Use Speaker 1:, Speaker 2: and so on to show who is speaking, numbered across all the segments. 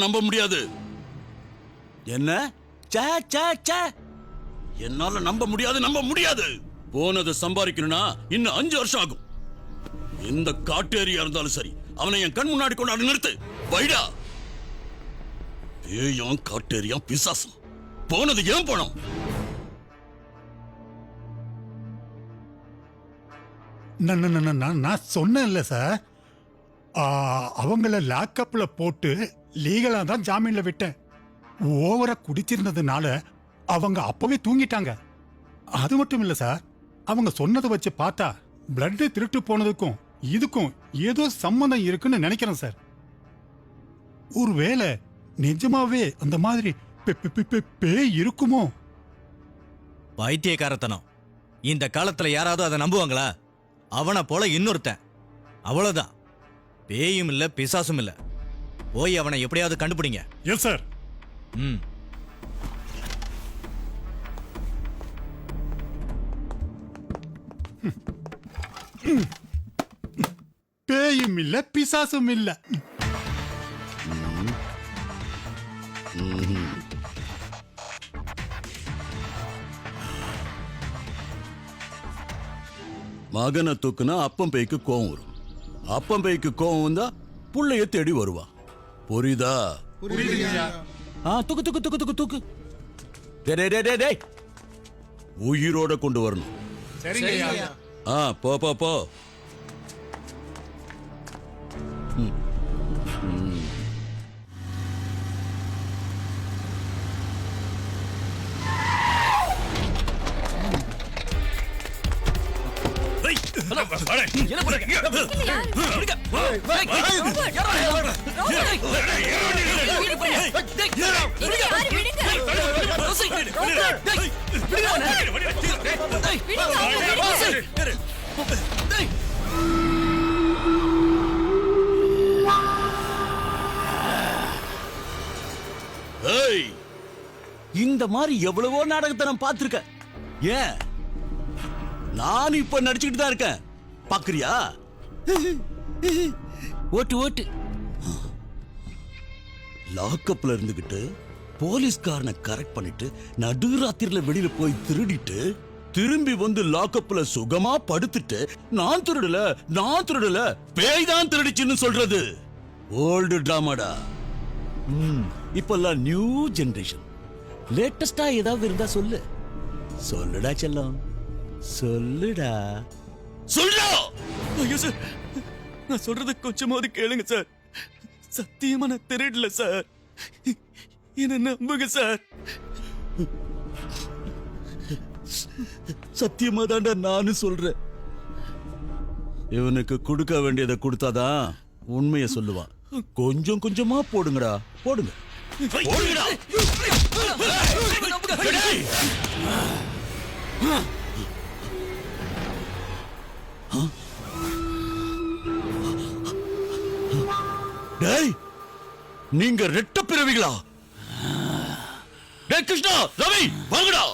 Speaker 1: நம்ப முடியாது. என்ன என்னால நம்ப முடியாது. போனதை சம்பாதிக்கணும்னா இன்னும் 5 வருஷம் ஆகும். எந்த காட்டேரியா இருந்தாலும் சரி, அவனை என் கண் முன்னாடி கொண்டாடு நிறுத்து. வைடா. ஏன் காட்டேரியா பிசாசம் போனது ஏன் போனோம்?
Speaker 2: நான் சொன்னேன்ல சார், அவங்கள லாக்அப்ல போட்டு லீகலா தான் ஜாமீன்ல விட்டேன். ஓவரா குடிச்சிருந்ததுனால அவங்க அப்பவே தூங்கிட்டாங்க. அது மட்டும் இல்ல சார், அவங்க சொன்னதை வச்சு பார்த்தா பிளட் திருட்டு போனதுக்கும் இதுக்கும் ஏதோ சம்பந்தம் இருக்குன்னு நினைக்கிறேன் சார். ஒருவேளை நிஜமாவே அந்த மாதிரி பேய் இருக்குமோ?
Speaker 3: பைத்தியக்காரத்தனம். இந்த காலத்துல யாராவது அதை நம்புவாங்களா? அவனை போல இன்னொருத்தன், அவ்வளவுதான். பேயும் இல்ல பிசாசும் இல்ல. போய் அவனை எப்படியாவது கண்டுபிடிங்க.
Speaker 2: Yes sir. பேயும் இல்ல பிசாசும் இல்ல.
Speaker 1: மகனை தூக்குனா அப்பம் பேய்க்கு கோவம் வரும். அப்பம் பேய்க்கு கோவம் வந்தா புள்ளைய தேடி வருவா. புரியுதா? தூக்கு தூக்கு தூக்கு தூக்கு தூக்கு. டேய், உயிரோட கொண்டு வரணும். போ போ போ. இந்த மாதிரி எவ்வளவோ நாடகத்தை நான் பார்த்திருக்க. ஏன் நான் இப்ப நடிச்சுக்கிட்டு தான் இருக்கேன். பாக்குறியா? ஓட்டு ஓட்டு. லாக்அப்ல இருந்துகிட்டு போலீஸ்காரனை கரெக்ட் பண்ணிட்டு நடுராத்திரில வெளியில போய் திருடிட்டு திரும்பி வந்து லாக்அப்ல சுகமா படுத்துட்டு நான் திருடல பேய் தான் திருடிச்சுன்னு சொல்றது ஓல்டு டிராமாடா. இப்பெல்லாம் நியூ ஜெனரேஷன். லேட்டஸ்டா ஏதாவது இருந்தா சொல்லுடா செல்லம், சொல்லுடா. சொல்றா.
Speaker 3: ஐயோ சார், நான் சொல்றது கொஞ்சமாவது கேளுங்க சார். சத்தியமா நான் திருடல சார். என்ன நம்புங்க சார்.
Speaker 1: சத்தியமா தாண்டா நானும் சொல்றேன். இவனுக்கு கொடுக்க வேண்டியதை கொடுத்தாதான் உண்மையை சொல்லுவான். கொஞ்சம் கொஞ்சமா போடுங்கடா, போடுங்க. டேய், நீங்க ரெட்ட பிறவிகளா? டேய் கிருஷ்ணா, ரவி, வாங்கடா.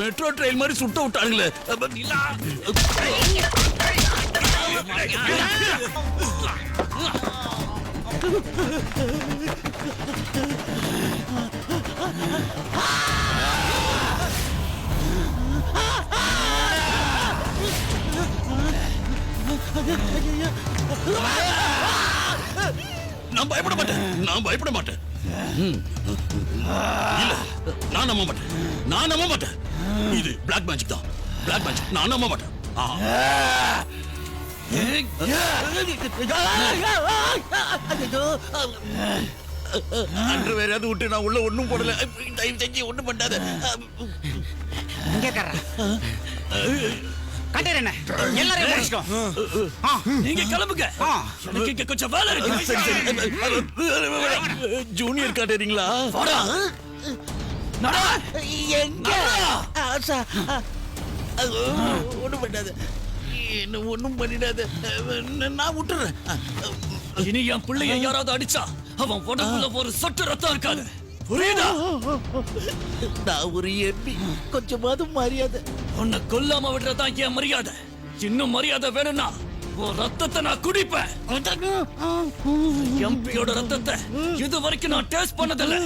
Speaker 1: மெட்ரோ ட்ரெயின் மாதிரி சுட்ட விட்டானுங்களே. நான் பயப்பட மாட்டேன், நான் பயப்பட மாட்டேன். இல்ல, நான் நம்ப மாட்டேன், நான் நம்ப மாட்டேன். இது பிளாக் மேஜிக் தான், பிளாக் மேஜிக். நான் நம்ப மாட்டேன். அன்று வேற ஏதாவது விட்டு நான் உள்ள ஒண்ணும் போடல. தயவு செஞ்சு ஒண்ணும் பண்ணாத. நீங்க கிளம்புங்க, எனக்கு இங்க கொஞ்சம் வேலை இருக்கு. ஜூனியர் காட்டுறீங்களா? ஒண்ணும் பண்ணாத, என்ன ஒண்ணும் பண்ணிடாத, நான் விட்டுறேன். இனி என் பிள்ளைய யாராவது அடிச்சா அவன் உடம்புல ஒரு சொட்டு ரத்தம் இருக்காது, புரியுதா? நான் ஒரு எம்பி, கொஞ்சமாவது மரியாதை. உன்னை கொல்லாம விடுறதான் என் மரியாதை. இன்னும் மரியாதை வேணும்னா உன் ரத்தத்தை நான் குடிப்பேன். எம்பியோட ரத்தத்தை இது வரைக்கும் நான் டேஸ்ட் பண்ணதில்லை.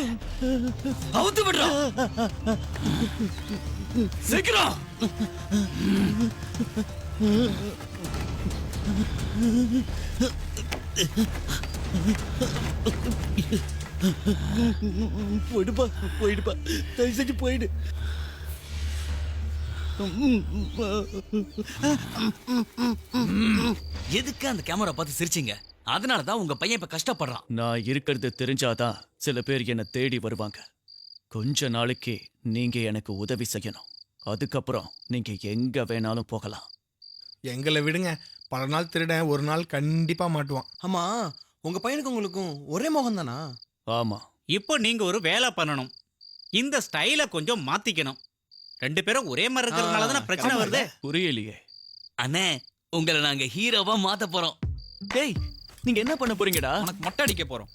Speaker 1: அவுத்து விடுறான் சீக்கிரம். போயிடுப்பா, போயிடுப்பா, தயவு செஞ்சு போயிடு.
Speaker 3: எதுக்கு அந்த கேமரா பார்த்து சிரிச்சீங்க? அதனாலதான் உங்க பையன் இப்ப கஷ்டப்படுறான்.
Speaker 4: நான் இருக்கிறது தெரிஞ்சாதான் சில பேர் என்னை தேடி வருவாங்க. கொஞ்ச நாளைக்கு நீங்க எனக்கு உதவி செய்யணும். அதுக்கப்புறம் நீங்க எங்க வேணாலும் போகலாம்.
Speaker 5: எங்களை விடுங்க, பல நாள் திருடன் ஒரு நாள் கண்டிப்பா மாட்டுவான்.
Speaker 6: ஆமா, உங்க பையனுக்கு உங்களுக்கும் ஒரே முகம் தானா?
Speaker 4: ஆமா.
Speaker 7: இப்போ நீங்க ஒரு வேலை பண்ணணும். இந்த ஸ்டைலை கொஞ்சம் மாத்திக்கணும். ரெண்டு பேரும் ஒரே மாதிரி இருக்கிறதுனால தானே பிரச்சனை வருது.
Speaker 4: புரியலையே.
Speaker 3: அண்ணே, உங்களை நாங்க ஹீரோவா மாத்த போறோம்.
Speaker 4: டேய், நீங்க என்ன பண்ண போறீங்கடா?
Speaker 7: உனக்கு மொட்டை அடிக்க போறோம்.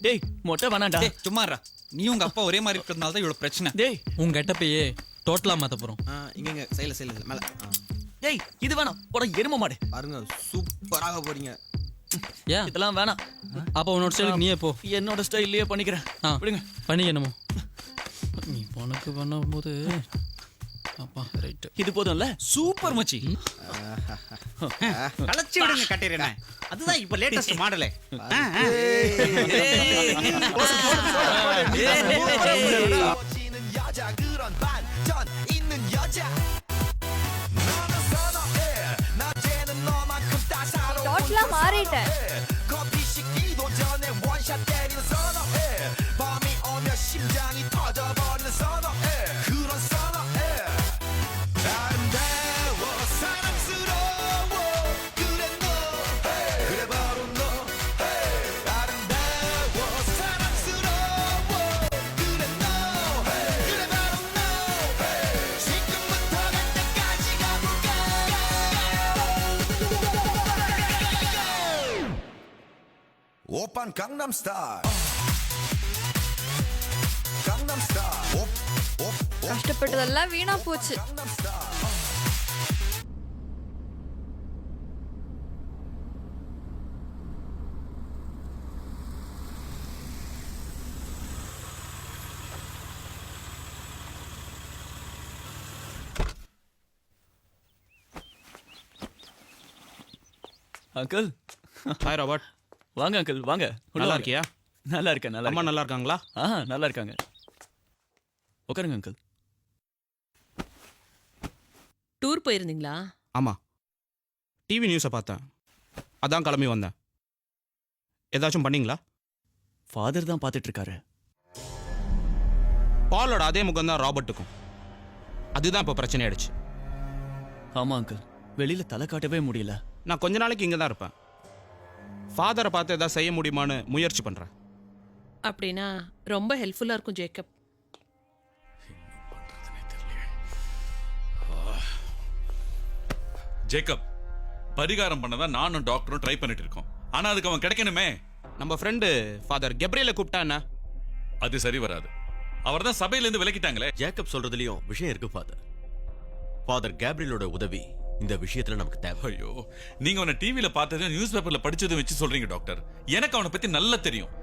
Speaker 4: டேய், மொட்டை வேணாண்டா.
Speaker 7: டேய் சும்மா இருடா. நீ உங்க அப்பா ஒரே மாதிரி இருக்கிறதுனால தான் இவ்வளவு பிரச்சனை.
Speaker 4: டேய்,
Speaker 8: உங்க கெட்டப்பையே டோட்டலா மாத்த போறோம்.
Speaker 6: இங்க சைல மேல
Speaker 3: டேய், இது வேணாம், போட எரும மாடு.
Speaker 6: பாருங்க, சூப்பராக போறீங்க.
Speaker 8: ஏன்
Speaker 4: இதெல்லாம் வேணாம்.
Speaker 8: அப்ப உன்னோட ஸ்டைலுக்கு நீயே போ.
Speaker 4: என்னோட ஸ்டைல்லயே பண்ணிக்கிறேன். விடுங்க.
Speaker 8: பண்ணிக்கணுமோ நீ உனக்கு பண்ணும்போது. அப்பா ரைட்.
Speaker 4: இது போதும்ல?
Speaker 7: சூப்பர் மச்சி. கலச்சி விடுங்க கட்டிரனே. அதுதான் இப்ப லேட்டஸ்ட் மாடலே.
Speaker 9: டோட்டலா மாறிட்டேன்.
Speaker 10: 오빤 강남 스타일. 강남 스타일.
Speaker 9: கஷ்டப்பட்டதெல்லாம் வீணா போச்சு.
Speaker 10: 강남 스타일.
Speaker 4: அங்கிள்.
Speaker 7: Hi Robert.
Speaker 4: வாங்க அங்கிள், வாங்க. உள்ள
Speaker 7: நல்லா
Speaker 4: வாங்க.
Speaker 7: இருக்கியா?
Speaker 4: நல்லா இருக்கேன், நல்லா
Speaker 7: அம்மா
Speaker 4: இருக்கேன்.
Speaker 7: நல்லா இருக்காங்களா?
Speaker 4: நல்லா இருக்காங்க. உட்காருங்க அங்கிள்.
Speaker 11: டூர் போயிருந்தீங்களா?
Speaker 7: ஆமா, டிவி நியூஸை பார்த்தேன், அதான் கிளம்பி வந்தேன். ஏதாச்சும் பண்ணீங்களா?
Speaker 4: ஃபாதர் தான் பார்த்துட்டு இருக்காரு.
Speaker 7: பாலோட அதே முகம் தான் ராபர்ட்டுக்கும். அதுதான் இப்போ பிரச்சனை ஆயிடுச்சு.
Speaker 4: ஆமா அங்கிள், வெளியில தலை காட்டவே முடியல.
Speaker 7: நான் கொஞ்ச நாளைக்கு இங்கே தான் இருப்பேன். ஃபாதரை பார்த்து ஏதாவது செய்ய முடியுமான்னு முயற்சி பண்ணுறேன்.
Speaker 11: அப்படின்னா ரொம்ப ஹெல்ப்ஃபுல்லா இருக்கும் ஜேக்கப்.
Speaker 12: ஜேக்கப், பரிகாரம் பண்ணதான் நானும் டாக்டரும் ட்ரை பண்ணிட்டு இருக்கோம். ஆனா அதுக்கு அவன் கிடைக்கணுமே.
Speaker 6: நம்ம ஃப்ரெண்டு ஃபாதர் கெப்ரியலை கூப்பிட்டாண்ணா.
Speaker 12: அது சரி வராது. அவர் தான் சபையில இருந்து விலக்கிட்டாங்களே.
Speaker 13: ஜேக்கப் சொல்றதுலயும் விஷயம் இருக்கு ஃபாதர். ஃபாதர் கேப்ரியலோட உதவி இந்த விஷயத்துல நமக்கு தேவை.
Speaker 12: ஐயோ, நீங்க அவனை டிவில பார்த்ததும் நியூஸ் பேப்பர்ல படிச்சதும் வச்சு சொல்றீங்க டாக்டர். எனக்கு அவனை பத்தி நல்லா தெரியும்.